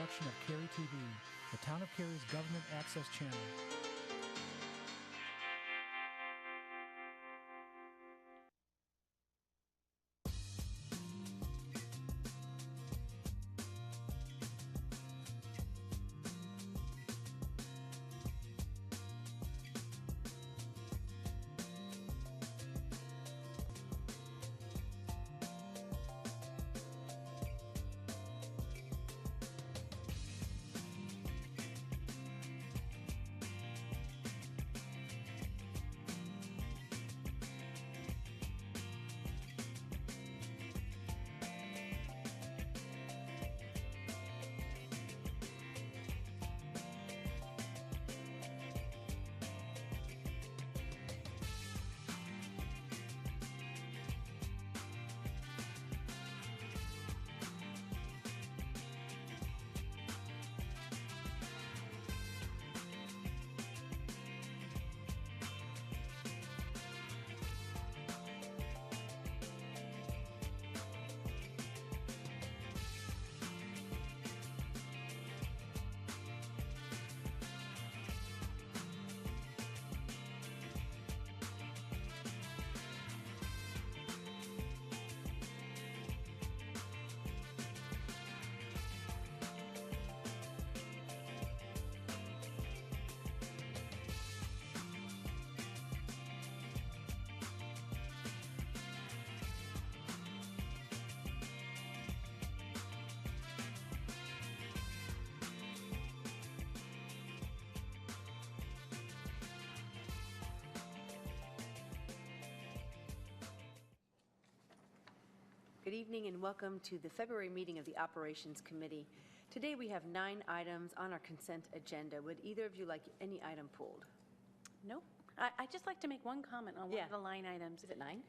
production of Cary TV, the Town of Cary's government access channel. Good evening and welcome to the February meeting of the Operations Committee. Today we have 9 items on our consent agenda. Would either of you like any item pulled? Nope. I'd just like to make one comment on one of the line items. Is it 9?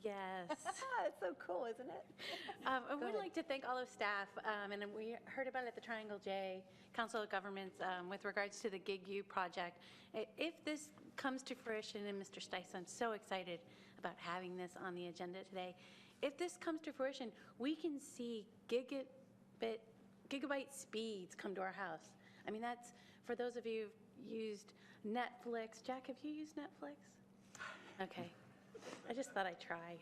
Yes. It's so cool, isn't it? I would like to thank all of staff, and we heard about it at the Triangle J Council of Governments with regards to the GIG-U project. If this comes to fruition, and Mr. Stice, I'm so excited about having this on the agenda today. If this comes to fruition, we can see gigabyte speeds come to our house. I mean, that's, for those of you who've used Netflix. Jack, have you used Netflix? Okay. I just thought I'd try.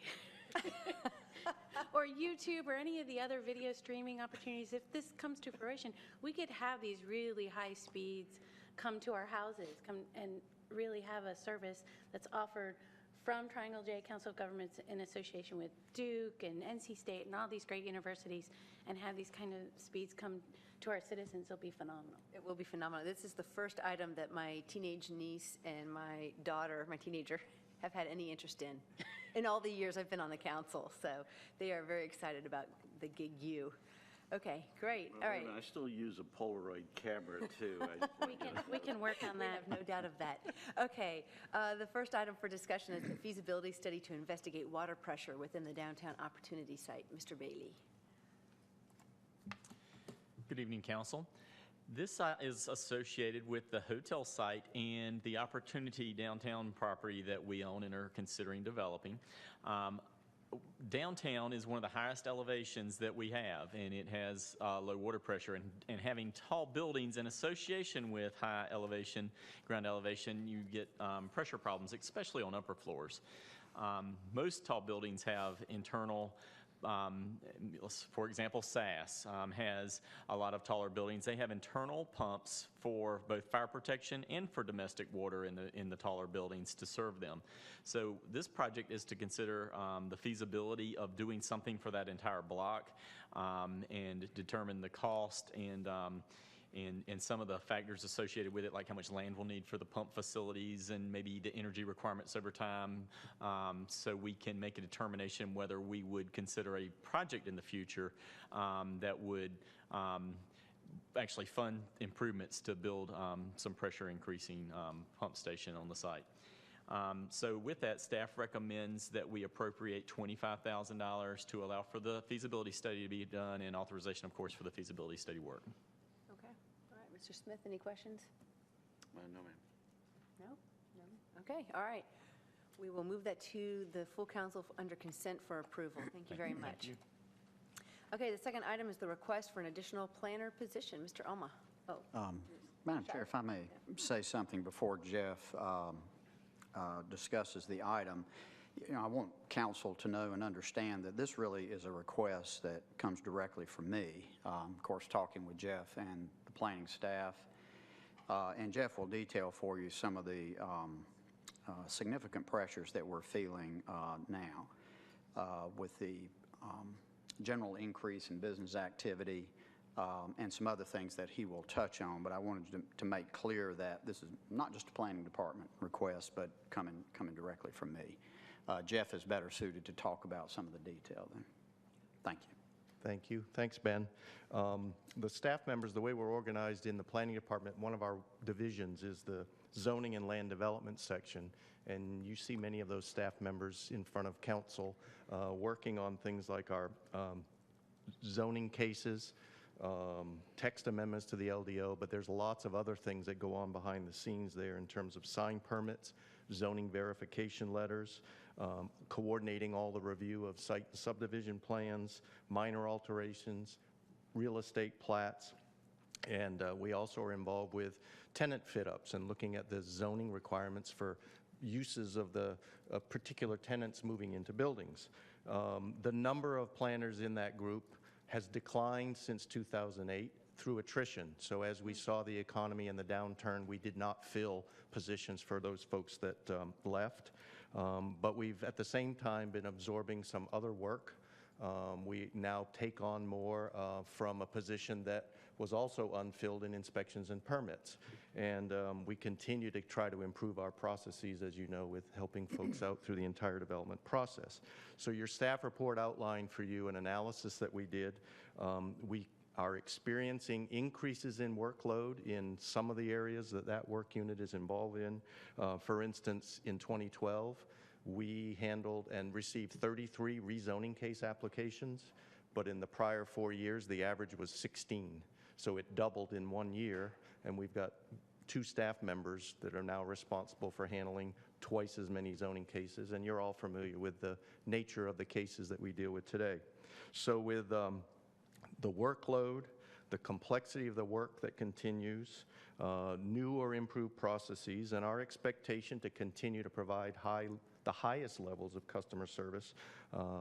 Or YouTube or any of the other video streaming opportunities. If this comes to fruition, we could have these really high speeds come to our houses, come and really have a service that's offered from Triangle J Council of Governments in association with Duke and NC State and all these great universities, and have these kind of speeds come to our citizens. It'll be phenomenal. It will be phenomenal. This is the first item that my teenage niece and my daughter, my teenager, have had any interest in all the years I've been on the council. So they are very excited about the GIG-U. Okay, great. All right. I still use a Polaroid camera too. We can work on that. We have no doubt of that. Okay, the first item for discussion is the feasibility study to investigate water pressure within the downtown opportunity site. Mr. Bailey. Good evening, Council. This is associated with the hotel site and the opportunity downtown property that we own and are considering developing. Downtown is one of the highest elevations that we have, and it has low water pressure, and having tall buildings in association with high elevation, ground elevation, you get pressure problems, especially on upper floors. Most tall buildings have internal, for example, SAS has a lot of taller buildings. They have internal pumps for both fire protection and for domestic water in the taller buildings to serve them. So this project is to consider the feasibility of doing something for that entire block and determine the cost and some of the factors associated with it, like how much land we'll need for the pump facilities and maybe the energy requirements over time, so we can make a determination whether we would consider a project in the future that would actually fund improvements to build some pressure increasing pump station on the site. So with that, staff recommends that we appropriate $25,000 to allow for the feasibility study to be done, and authorization, of course, for the feasibility study work. Okay. All right. Mr. Smith, any questions? No, ma'am. No? No? Okay. All right. We will move that to the full council under consent for approval. Thank you very much. Thank you. Okay, the second item is the request for an additional planner position. Mr. Oma. Oh, Madam Chair, if I may say something before Jeff discusses the item. I want council to know and understand that this really is a request that comes directly from me. Of course, talking with Jeff and the planning staff. And Jeff will detail for you some of the significant pressures that we're feeling now with the general increase in business activity and some other things that he will touch on. But I wanted to make clear that this is not just a planning department request, but coming directly from me. Jeff is better suited to talk about some of the detail then. Thank you. Thank you. Thanks, Ben. The staff members, the way we're organized in the planning department, one of our divisions is the zoning and land development section. And you see many of those staff members in front of council working on things like our zoning cases, text amendments to the LDO, but there's lots of other things that go on behind the scenes there in terms of sign permits, zoning verification letters, coordinating all the review of site subdivision plans, minor alterations, real estate plats, and we also are involved with tenant fit-ups and looking at the zoning requirements for uses of the particular tenants moving into buildings. The number of planners in that group has declined since 2008 through attrition. So as we saw the economy and the downturn, we did not fill positions for those folks that left. But we've at the same time been absorbing some other work. We now take on more from a position that was also unfilled in inspections and permits. And we continue to try to improve our processes, as you know, with helping folks out through the entire development process. So your staff report outlined for you an analysis that we did. We are experiencing increases in workload in some of the areas that work unit is involved in. For instance, in 2012, we handled and received 33 rezoning case applications, but in the prior 4 years, the average was 16. So it doubled in 1 year, and we've got 2 staff members that are now responsible for handling twice as many zoning cases, and you're all familiar with the nature of the cases that we deal with today. So with the workload, the complexity of the work that continues, new or improved processes, and our expectation to continue to provide the highest levels of customer service,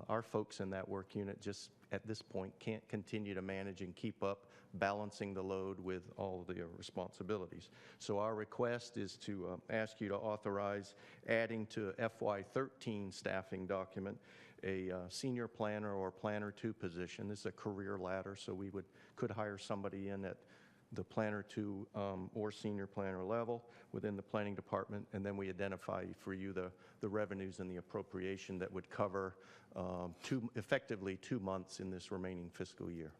our folks in that work unit just at this point can't continue to manage and keep up balancing the load with all of the responsibilities. So our request is to ask you to authorize adding to FY13 staffing document a senior planner or planner 2 position. This is a career ladder, so we could hire somebody in at the planner 2 or senior planner level within the planning department, and then we identify for you the revenues and the appropriation that would cover effectively 2 months in this remaining fiscal year.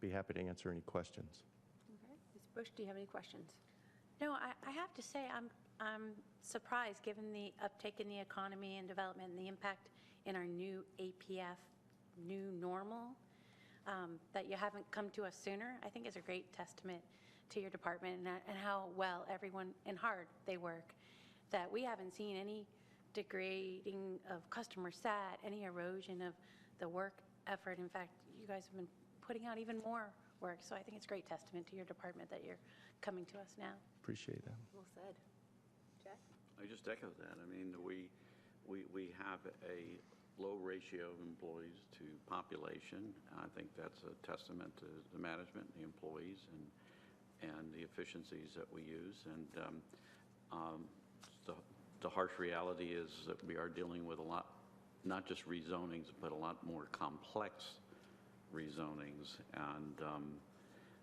Be happy to answer any questions. okay. Ms. Bush, do you have any questions? No, I have to say I'm surprised given the uptake in the economy and development and the impact in our new APF, new normal, that you haven't come to us sooner. I think it's a great testament to your department and how well everyone and hard they work, that we haven't seen any degrading of customer sat, any erosion of the work effort. In fact, you guys have been putting out even more work. So I think it's a great testament to your department that you're coming to us now. Appreciate that. Well said. Jack? I just echo that. I mean, we have a low ratio of employees to population. I think that's a testament to the management, the employees, and the efficiencies that we use. And the harsh reality is that we are dealing with a lot, not just rezonings, but a lot more complex rezonings. And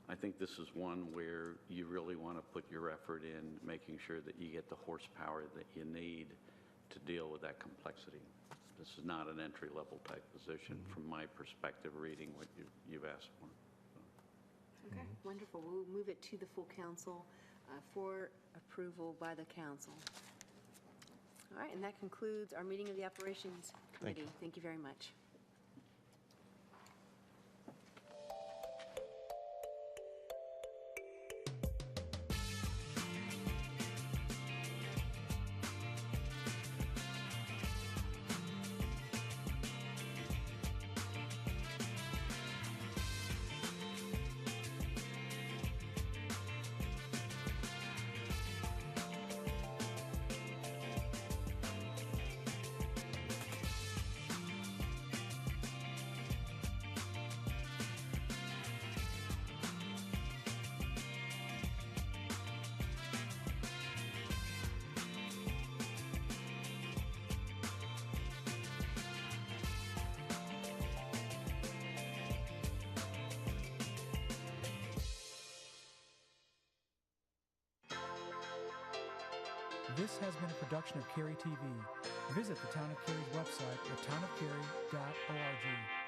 I think this is one where you really want to put your effort in making sure that you get the horsepower that you need to deal with that complexity. This is not an entry-level type position from my perspective, reading what you've asked for. Okay, wonderful. We'll move it to the full council for approval by the council. All right, and that concludes our meeting of the Operations Committee. Thank you very much. This has been a production of Cary TV. Visit the Town of Cary's website at townofcary.org.